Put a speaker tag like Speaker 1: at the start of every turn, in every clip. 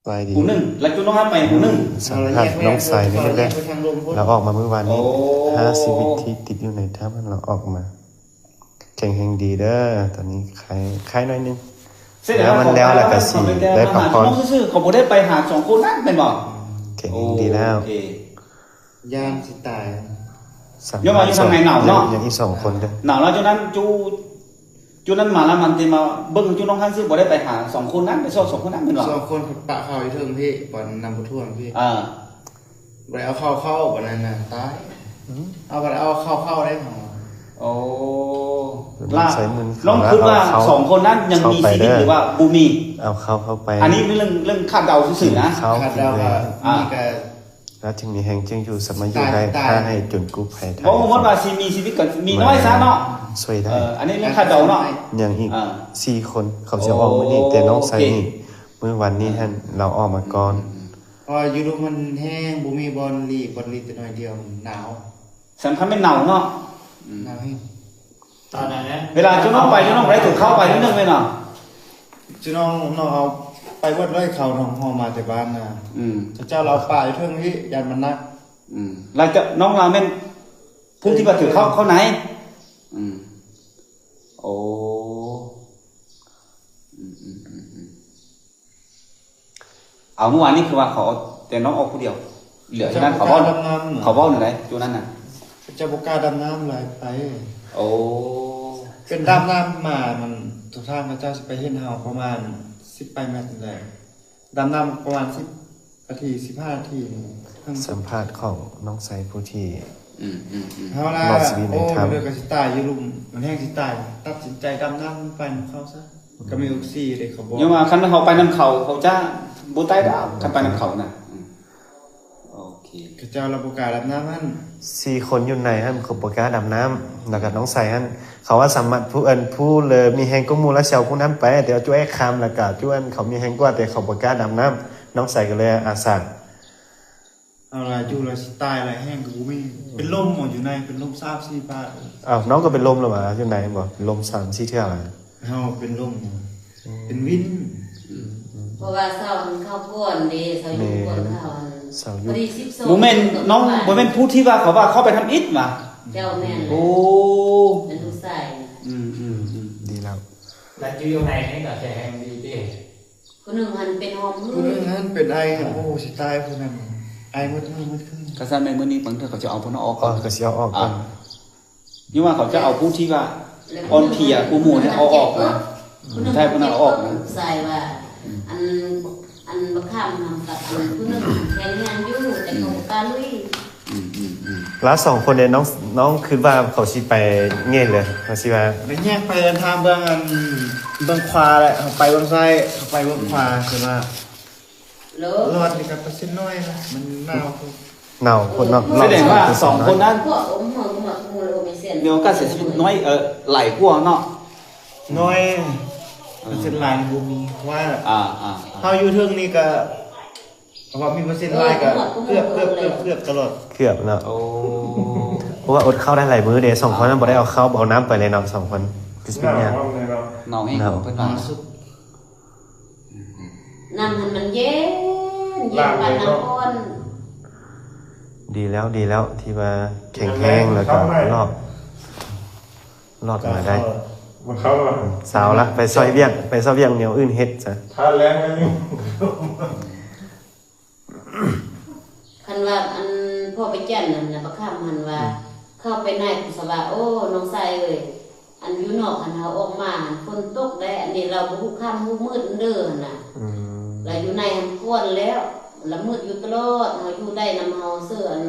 Speaker 1: ไปดี
Speaker 2: ผู้หนึ่งแล้วจุน้องฮัทไปผู้หนึ่ง
Speaker 1: สัมผัสน้องใสนี่แรกเราออกมาเมื่อวานนี้50 วิธีติดอยู่ในถ้ำเราออกมาแข็งแรงดีเด้อตอนนี้คล้ายน้อยนึงแล้วมันแล้วแหละก็สิได้พักผ่อน
Speaker 2: น้องซื่อๆเขาบ่ได้ไปหา2คนนั้นเป็นบ่
Speaker 1: แข็งแรงดีแล้ว
Speaker 3: ยามสิตาย
Speaker 2: ยอมมาอยู่ทางไหนหนาวเนาะ
Speaker 1: อย่างที่2คนเด้อ
Speaker 2: หนาวแล้วจุนั้นจุนั้นมาแล้วมันสิมาเบิ่งจุน้องฮัทซื่อบ่ได้ไปหา2คนนั้นไปซ่อ2คนนั้นเป็นบ่
Speaker 3: 2คนปะเข้าอีเทิงพี่ปอนนำบ่ท่วงพี่บ่ได้เอาเข้าบ่นั่นน่ะตายเอาบ่ได้เอาเข้าได้หรอ
Speaker 2: โอ้ล่าลองคิดว่า2คนนั้นยังมีชีวิตหรือว่าบ่มี
Speaker 1: เอาเข้าไป
Speaker 2: อันนี้เรื่องคาดเดาซื่อๆนะ
Speaker 3: คาดเดานี่ก็
Speaker 1: แล้วจึงมีแห่งจึงอยู่สมัยอยู่ได้ถ้าให้จนกู้ภัยไทย
Speaker 2: บ่ว่าว่าสิมีชีวิตก่อนมีน้อยซะเนาะ
Speaker 1: ช่วยได้
Speaker 2: อันนี้เรื่องคาดเดาเนาะ
Speaker 1: อย่างอีก4คนเขาจะออกมื้อนี้แต่น้องไสนี่มื้อวันนี้ท่านเราออกมาก่อน
Speaker 3: อยู่ดูมันแห้งบ่มีบอลลีแต่น้อยเดียวหนาว
Speaker 2: สำคัญเป็นหนาวเนาะ
Speaker 3: หนาวให้
Speaker 2: ตอนนั้นนะเวลาจุน้องไปจุน้องได้ถูกเข้าไปนิดนึงเลยเนาะ
Speaker 3: จุน้องเอาไปวัดไร่เขาทองหอมาแต่บ้านน่ะเจ้าเราป่าอยู่เทิงนี้ยันมันนัก
Speaker 2: แล้วจะน้องเราแม่นผู้ที่มาถือเข้าไหนโอ้เอาเมื่อวานนี้คือว่าเขาแต่น้องออกผู้เดียวเหลือฉะนั้นเขาเว้าหนึ่งไหนจุนั้นน่ะ
Speaker 3: เจ้าบ่กล้าดำน้ำหลายไป
Speaker 2: โอ้
Speaker 3: เป็นดำน้ำมามันทุกท่านพระเจ้าสิไปเห็นเฮาประมาณ18 เมตรนั่นแหละดำน้ำประมาณ10 นาที15 นาที
Speaker 1: สัมภาษณ์ของน้องไสผู้ที่
Speaker 3: เฮาล่ะโอ้เดี๋ยวก็สิตายอยู่ลุมมันแห้งสิตายตัดสินใจดำน้ำไปเขาซะก็มีออกซิเด้เขาบอก
Speaker 2: ยังว่าคันเขาไปนำเขาจะบ่ตายดาวคันไปนำเขาน่ะโอเค
Speaker 3: พระเจ้าเราบ่กล้าดำน้ำมัน
Speaker 1: 4คนอยู่ในหั่นเขาบ่กล้าดำน้ำแล้วก็น้องไสหั่นเขาว่าสามารถผู้เลยมีแฮงก็มูแล้วเซลผู้นั้นไปแต่เอาจ้วยคำแล้วก็จ้วนเขามีแฮงกว่าแต่เขาบ่กล้าดำน้ำน้องใส่ก็เลยอาสา
Speaker 3: เอาล่ะอยู่แล้วสิตายแล้วแห้งก็บ่มีเป็นลมหมดอยู่ในเป็นลม3-4 บาท
Speaker 1: น้องก็เป็นลมแล้วว่าอยู่ไหนบ่ลม3-4เทื่อ
Speaker 3: เฮาเป็นลมเป็นวิน
Speaker 4: เพราะว่าเซาเข้าก่อนเด้เซาอยู่ก่อนเขาพอดี12
Speaker 2: บ่แม่นน้องบ่แม่นผู้ที่ว่าเขาว่าเข้าไปทำอิฐมา
Speaker 4: เจ้าแม่น
Speaker 2: โอ้
Speaker 4: เป็นลูกชาย
Speaker 1: ดีแล้ว
Speaker 5: แล้วอยู่ในให้ก็แข็งดีดิ
Speaker 4: คนนึงหันเป็นหอมมือ
Speaker 3: คนนึงหันเป็นไอโอ้สิตายคนนั้นไอหมดขึ้น
Speaker 2: ก็ซั่นในมื้อนี้บางเทื่อเขาจะเอาผู้นั้นออกก่อน
Speaker 1: ก็สิเอาออกก่อน
Speaker 2: นี่ว่าเขาจะเอาผู้ที่ว่าอ่อนเพลียผู้หมู่ให้เอาออกนะใช่ผู้นั้นเอาออกนะ
Speaker 4: ใส่ว่าอันบ่ข้ามนำกับอันผู้นึงแข็งแรงอยู่แต่เขาบ่กล้าลุย
Speaker 1: แล้ว2คนเนี่ยน้องคิดว่าเขาสิไปเงี้ยเลยเขาสิว่า
Speaker 3: ไปแยกไปเดินทางเบื้องขวาแหละไปเบื้องซ้ายไปเบื้องขวาคือว่ารอดนี่กับเปอร์เซ็นต์น้อยนะมันหนาว
Speaker 1: คนเนาะ
Speaker 2: แสดงว่า2คนนั้น
Speaker 4: พวกอมหัวก็มางูเลยมีเส้น
Speaker 2: เดี๋ยวก็เสียชีวิตน้อยไหลกว่าเนาะ
Speaker 3: น้อยเปอร์เซ็นต์หลายบ่มีว่าเฮาอยู่เทิงนี่ก็ว่ามีเปอร์เซ็นต์หลายก็เกือบตลอด
Speaker 1: เกือบเนาะเพราะว่าอดเข้าได้หลายมื้อเด้2คนนั้นบ่ได้เอาเข้าเอาน้ำไปเลยเนาะ2คนคือสิเนี่ย
Speaker 2: น้องเองเพิ่นว่า
Speaker 4: น้ำมันเย็นปานน้ำร้อน
Speaker 1: ดีแล้วที่ว่าแข็งแรงแล้วก็รอดมาได้
Speaker 5: มันเข้าแล้ว
Speaker 1: สาวละไปซอยเวียงเหนียวอื่นเฮ็ดจ้ะ
Speaker 5: ถ้าแรงมันอยู่
Speaker 4: คันว่าอันพ่อไปแจ้งนั่นน่ะบ่ข้ามหันว่าเข้าไปในกุศลาโอ้น้องใส่เอ้ยอันอยู่นอกอันเฮาออกมาฝนตกได้อันนี้เราบ่ฮู้ค่ำฮู้มืดเด้อน่ะแล้วอยู่ในหันก้นแล้วละมืดอยู่ตลอดเฮาอยู่ได้นำเฮาเสื้ออัน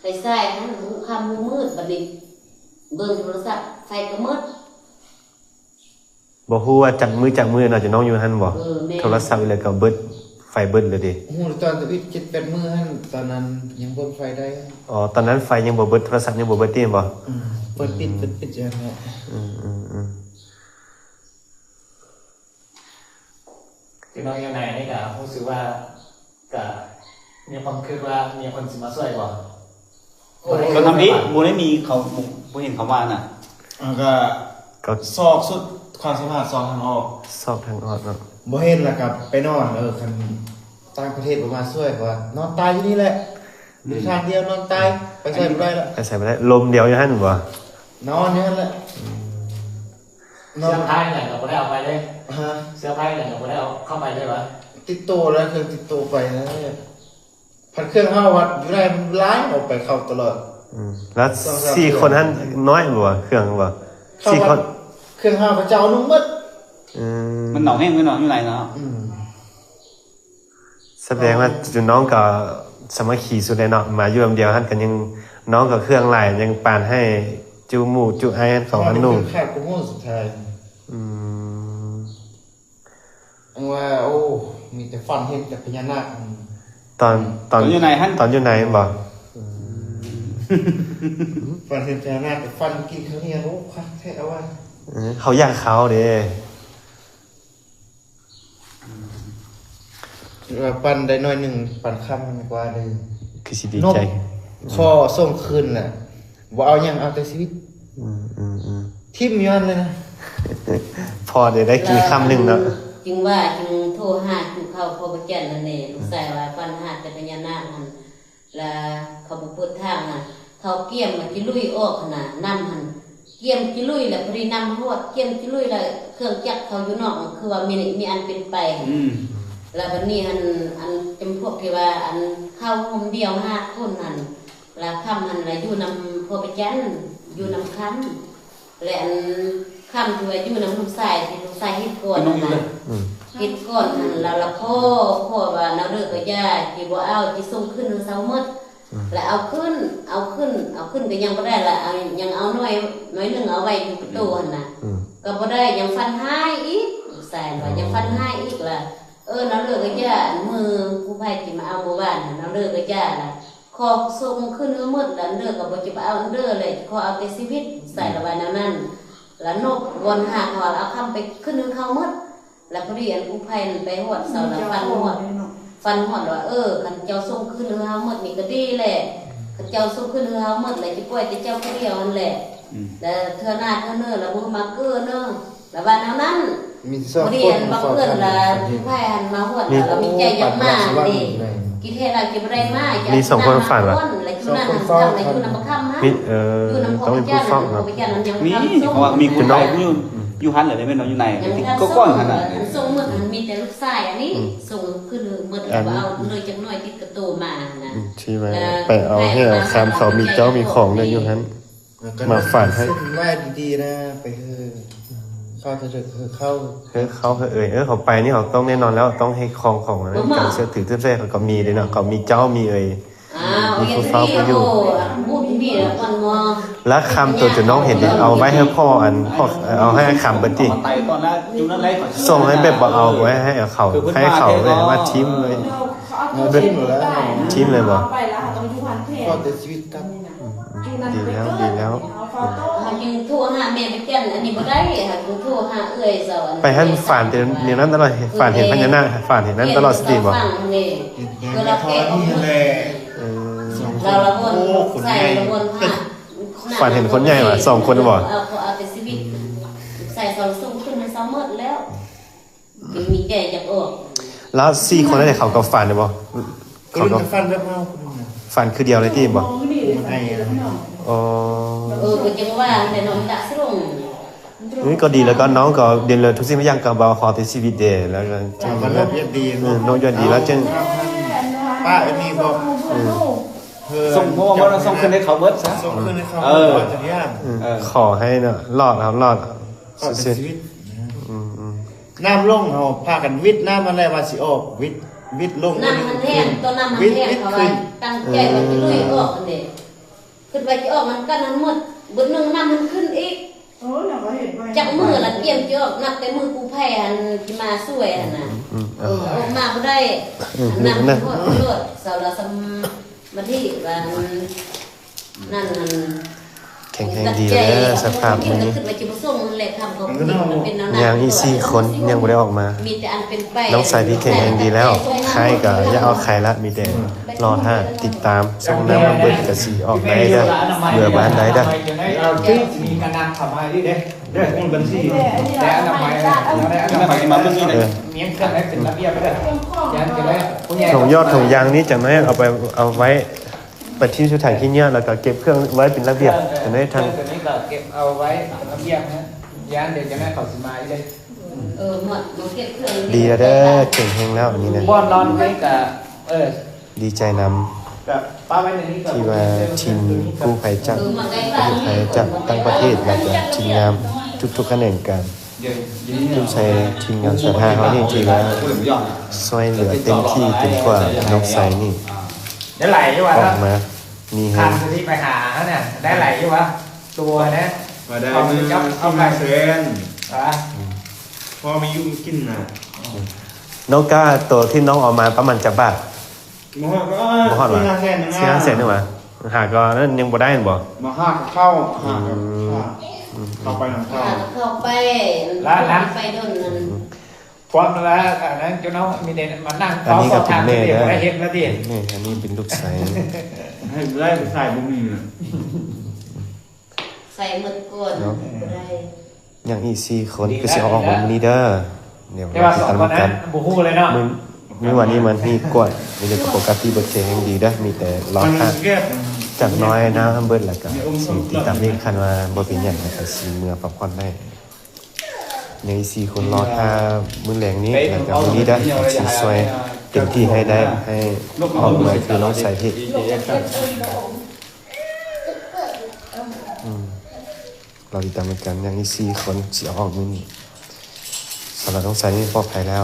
Speaker 4: ไปใส่หันฮู้ค่ำฮู้มืดบัดนี้เบิ่งโทรศัพท์ไฟก็มืด
Speaker 1: บ่ฮู้ว่าจักมือเนาะจะน้องอยู่หั่นบ่โทรศัพท์เลยก็เบิดไฟเบิดเลยดิ
Speaker 3: โอ้ตอนที่7-8 มื้อหั่นตอนนั้นยังเบิ่งไฟได้
Speaker 1: ตอนนั้นไฟยังบ่เบิดโทรศัพท์ยังบ่เบิดติบ่
Speaker 3: เปิดปิดจังเนาะ
Speaker 5: คือน้องอยู่ในนี่ก็รู้สึกว่าก็มีความคิดว่ามีคนสิมาช่วยบ่
Speaker 2: ก็ทำอิฐบ่ได้มีเขาบ่เห็นเขาว่าน่ะ
Speaker 3: ก็ซอกสุดความสามารถซอกทางออก
Speaker 1: เนาะ
Speaker 3: บ่เห็นแล้วกับไปนอนคัน ต่างประเทศประมาณช่วยว่านอนตายที่นี่แหละมีทางเดียวนอนตายไปใส่ไม่ได้ละ
Speaker 1: ไปใส่ไปได้ลมเดียวอยู่หั่นบ่
Speaker 3: นอนนี่แหละนอ
Speaker 5: เสื้
Speaker 3: น
Speaker 5: อผ้าไหนเราไม่ได้เอาไปเลย
Speaker 3: ฮะ
Speaker 5: เสื้อผ้าไหนเราไม่ได้เอาเข้าไปเลยวะ
Speaker 3: ติดโตแล้วเครื่องติดโตไปนะพันเครื่อง5 วัตต์อยู่ได้มันล้างออกไปเข้าตลอด
Speaker 1: แล้ว4คนหั่นน้อยบ่เครื่องบ่4คน
Speaker 3: เครื่อง5พระเจ้านุ่มมด
Speaker 2: มันหนองแห้งไม่หนองอยู่ไหนเนาะ
Speaker 1: แสดงว่าจุน้องก็สามัคคีสุดเลยเนาะมาอยู่ลำเดียวหั่นกันยังน้องกับเครื่องหลายยังปานให้จูหมู่จูไอ้ของอันนุ่ม
Speaker 3: แค่กูโง่สุดท้ายว่าโอ้มีแต่ฟันเห็นแต่พญานาค
Speaker 1: ตอนอยู่ไหนบ่
Speaker 3: ฟันเห็นพญานาคแต่ฟันกินเขาเนี่ยโอ้พักแท้เอาว่า
Speaker 1: เขาอยากเขาเด้
Speaker 3: ปันได้น้อยหนึ่งปันค่ำมันกว่าเลย
Speaker 1: คือสิดีใจ
Speaker 3: คอส่งคืนน่ะว่าเอาอย่างเอาแต่ชีวิตทิ่มย้อนเลยนะ
Speaker 1: พอได้กินคำหนึ่งเนาะ
Speaker 4: จึงว่าจึงโทรหาจึงเข้าพ่อพระเจ้านั่นเองลูกชายว่าฟันหาแต่พญานาคมันแล้วเขาบ่เปิดทางน่ะเขาเกี่ยมมันจิลุยออกน่ะนำหันเกี่ยมจิลุยแล้วพอดีนำฮอดเกี่ยมจิลุยแล้วเครื่องจักรเขาอยู่นอกคือว่ามีอันเป็นไปแล้ววันนี้อันจำพวกที่ว่าอันเข้าห้องเดียว5 คนนั่นแล้วค่ำหันแล้วอยู่นำพ่อพระเจ้าอยู่นำค่ำและอันค่ำที่ว่าอยู่นำลูกชายที่ลูกชายเฮ็ดก่อนนั่นน่ะคิดก่อนนั่นแล้วละพ่อว่าเราเลิกกับย่าที่บ่เอาที่ส่งขึ้นเสาหมดแล้วเอาขึ้นก็ยังบ่ได้ละยังเอาน้อยนึงเอาไว้อยู่ประตูหั่นน่ะก็บ่ได้ยังฟันหายอีกใส่ว่ายังฟันหายอีกล่ะเราเลิกกับย่ามือผู้ภัยที่มาเอาหมู่บ้านน่ะเราเลิกกับย่าล่ะขอส่งขึ้นหมดแล้วเลิกก็บ่จะเอาเด้อเลยขอเอาแต่ชีวิตใส่ละไว้นั้นแล้วนกวนหาขอเอาคำไปขึ้นเขาหมดแล้วพอดีอันผู้ภัยไปหอดเสาแล้วฟันหอดว่าคันเจ้าส่งขึ้นเฮาหมดนี่ก็ดีแหละคันเจ้าส่งขึ้นเฮาหมดเลยจะปล่อยแต่เจ้าผู้เดียวนั่นแหละแล้วเธอหน้าเธอเนื้อแล้วบ่มาเกื้อเนาะแล้วว่าแนวนั้น
Speaker 3: มี
Speaker 4: พอดีอันบังเอิญละผู้ภัยหันมาหอดแล้วมีใจอยากมาดิกิเทศเรากิบ่ได้มาแล้วอยู่นั่นทำอะไรอยู่นำบ่ค้ำฮะอยู่นำ
Speaker 1: ต้องมีผู้ฟ้องเนาะ
Speaker 2: มีเพราะว่ามีคนน้อยอยู่หันเลยไม่นอนอยู่ไหนก็ก้อนขนาดนี้
Speaker 4: ส่งหมดมันมีแต่ลูกชายอันนี้ส่งขึ้นหมดแล้วเอาเลยจังน้อยติดกระตูมานะ
Speaker 1: ที่ไว้ไปเอาให้คำเขามีเจ้ามีของเลยอยู่หั่นมาฝากให้
Speaker 3: ไหว้ดีๆนะไปเข้าเถอะเข้า
Speaker 1: เขาเขาไปนี่เขาต้องแน่นอนแล้วต้องให้ของอะไรการเสื้อถือเสื้อเขาก็มีเลยเนาะเขามีเจ้ามีมีผู้เฝ้าเขาอยู่
Speaker 4: พูดดีแล้วก่อนมอ
Speaker 1: แล้วคำตัวจะน้องเห็นเอาไว้ให้พ่อเอาให้คำเบิดติ
Speaker 2: ไปก่อนนะอยู่นั่นไรก่อน
Speaker 1: ส่งให้แบบเอาไว้ให้เขาเลยว่าทิ้มเลย
Speaker 3: ทิ่มแล้ว
Speaker 1: ทิ้มเลยบ่
Speaker 6: ไปแล้วต้องอยู่พันเทศ
Speaker 3: ก็แต่ชีวิตกัน
Speaker 1: ดีแล้ว
Speaker 4: ยังโทรหาแม่ไปแก่นอันนี้บ่ได้ค่ะยังโทรหาเอื้อยเจ้าอัน
Speaker 1: ไปให้ฝันเนี่ยนั้นตลอดฝันเห็นพญานาคฝันเห็นนั้นตลอดสติบ่
Speaker 3: ก็เราแก่นี่แหละ
Speaker 4: เราละวนใส่ละวนผ้า
Speaker 1: ฝันเห็นคนใหญ่ว่ะ2 คนบ่
Speaker 4: เอาแต่ชีวิตใส่2ส่งขึ้นมัน2หมดแล้วมีแก่อยากออก
Speaker 1: แล้ว4 คนนั้นเขาก็ฝันเลยบ่
Speaker 3: ก็
Speaker 1: เขา
Speaker 3: รุ่
Speaker 1: ก็
Speaker 3: นฟันแบบเฮาคุณนะ
Speaker 1: ฝันคือเดียวเลยที่บ่
Speaker 3: มันไอ้นะ
Speaker 1: อ๋อ
Speaker 4: ก็จังว่าแต่น้องดะสรง
Speaker 1: นี่ก็ดีแล้วก็น้องก็เรียนเลยทุกสิ่งทุกอย่างก็บ่ขอแต่ชีวิตเด้แล้วก็
Speaker 3: มันเริ่มเรียนดี
Speaker 1: น้องยอดดีแล้วจึง
Speaker 3: ป้าอันนี้บอก
Speaker 2: ส่งเพราะว่าเราส่งขึ้นให้เขาเบิร์ดซะ
Speaker 3: ส่งขึ้นให้เขาจะยาก
Speaker 1: ขอให้เนาะรอดครับรอด
Speaker 3: ก็เป็นชีวิตน้ำลงเขาพากันวิทย์น้ำมันอะไรมาสิออกวิทย์ลง
Speaker 4: น้ำมันแห้งตัวน้ำมันแห้งเขาไว้ตั้งใจว่าจะลุยออกอันเด็กขึ้นไปจะออกมันกันนั้นหมดบนหนึ่งน้ำมันขึ้นอีกจับมือละเกี่ยมจะออกนับแต่มือกูแพ้หันที่มาช่วยหันนะออกมาก็ได้น้ำมันก็เลือดสาวละสมาที่ว่านั่น
Speaker 1: แข็งแรงดีแล้วสภาพนี้
Speaker 4: ขึ้นไปจิบส่งแหละทำเขาเป็นน้ำ
Speaker 1: ยังอี4 คนยังบ่ได้ออกมา
Speaker 4: มีแต่อันเป็นไป
Speaker 1: น้องสายพี่แข็งแรงดีแล้วใครก็อย่าเอาใครละมีแต่ รอถ้าติดตามส่งน้ำมาเบิดกะสีออกได้เด้อเบื่อบ้านได้เด้อ
Speaker 5: เรามีการนำเข้ามาดิเด้เด้อบัญชีแต่อนามัยได้อนามัยมาเมื่อกี้เนี่ยมีเครื่องให้เป็นระเบียบไปเด้อยันกันเลยผู้ใหญ่
Speaker 1: ถุงยอดถุงยางนี้จะไม่เอาไว้ปัดที่สุดท้ายที่เนี้ยแล้วก็เก็บเครื่องไว้เป็นระเบียบจะได้ทาง
Speaker 5: ตัวนี้ก็เก็บเอาไว้ระเบียบนะยันเดี๋ยวจะได้เข้าสมาดิเด้
Speaker 4: หมดมันเก็บเครื่อง
Speaker 1: ดีแล้วเด้อเก่งแฮงแล้วอันนี้นะ
Speaker 5: บอนนอนนี่ก็
Speaker 1: ดีใจน
Speaker 5: กับป้าไว้ในนี้ก็
Speaker 1: ำที่ว่าทีมกู้ภัยจากกู้ภัยจากต่างประเทศแล้วก็ทีมงานทุกๆคะแนนการผู้ใช้ทีมงานสภาเขานี่ที่ว่าช่วยเหลือเต็มที่เต็มกว่าน้องใสนี่
Speaker 5: ได้ไหลอยู่วะ
Speaker 1: ออกมามีแฮ
Speaker 5: ทาง
Speaker 1: ง
Speaker 5: ที่ไปหาเนี่ยได้ไหลอยู่วะตัวนะ
Speaker 3: มาได้มือเอาไปเซนพอมียุ่งกินนะ
Speaker 1: น้องก้าตัวที่น้องออกมาประมาณจะบาท
Speaker 3: มาฮอดก็
Speaker 1: บ่ฮอดว่ะ
Speaker 3: 4-5 แสน
Speaker 1: เสียเสร็จนี่หว่าหาก็นั่นยังบ่ได้บ่
Speaker 3: มาหาเข้าหาเข้าไปน้ำเข้า
Speaker 4: เข้าไปไปโดนนั่น
Speaker 5: ความละอันนั้นเจ้าน้องมีเด่นมานั่ง
Speaker 1: อันนี้ก็เป็นแม่
Speaker 5: เดี๋ยว
Speaker 1: เด้อ
Speaker 5: ได้เห็นแล้วดิ
Speaker 1: แม่อันนี้เป็นลูกใส
Speaker 3: ให้ได้ไปใส่บุ้มีนะ
Speaker 4: ใส่หมดก่อนได้
Speaker 1: อย่างอีก4คนก็สิเอาออกมามื้อนี้เด้อเดี๋ยว
Speaker 5: แต่
Speaker 1: เรา
Speaker 5: ว่า
Speaker 1: ติด
Speaker 5: สอง
Speaker 1: ตาม
Speaker 5: คนนั้
Speaker 1: กัน น
Speaker 5: บูฮู้เลยเนาะ
Speaker 1: มื้อวันนี้มันมีกวดมีแต่ปกติบ่เจงดีเด้อมีแต่รอ
Speaker 3: มัน
Speaker 1: ค่า
Speaker 3: แก้
Speaker 1: จากน้อยนะเบิดแล้วก็สิติดตามเองคันว่าบ่เป็นหยังแล้วก็สิเมื่อพักผ่อนได้ใน4คนรอค่ามื้อแลงนี้แล้วก็มื้อนี้เด้อสิช่วยเต็มที่ให้ได้ให้ออกมาคือน้องใส่ที่เราติดตามกันอย่างนี้4คนสิเอาออกมื้อนี้สำหรับน้องใส่นี่ปลอดภัยแล้ว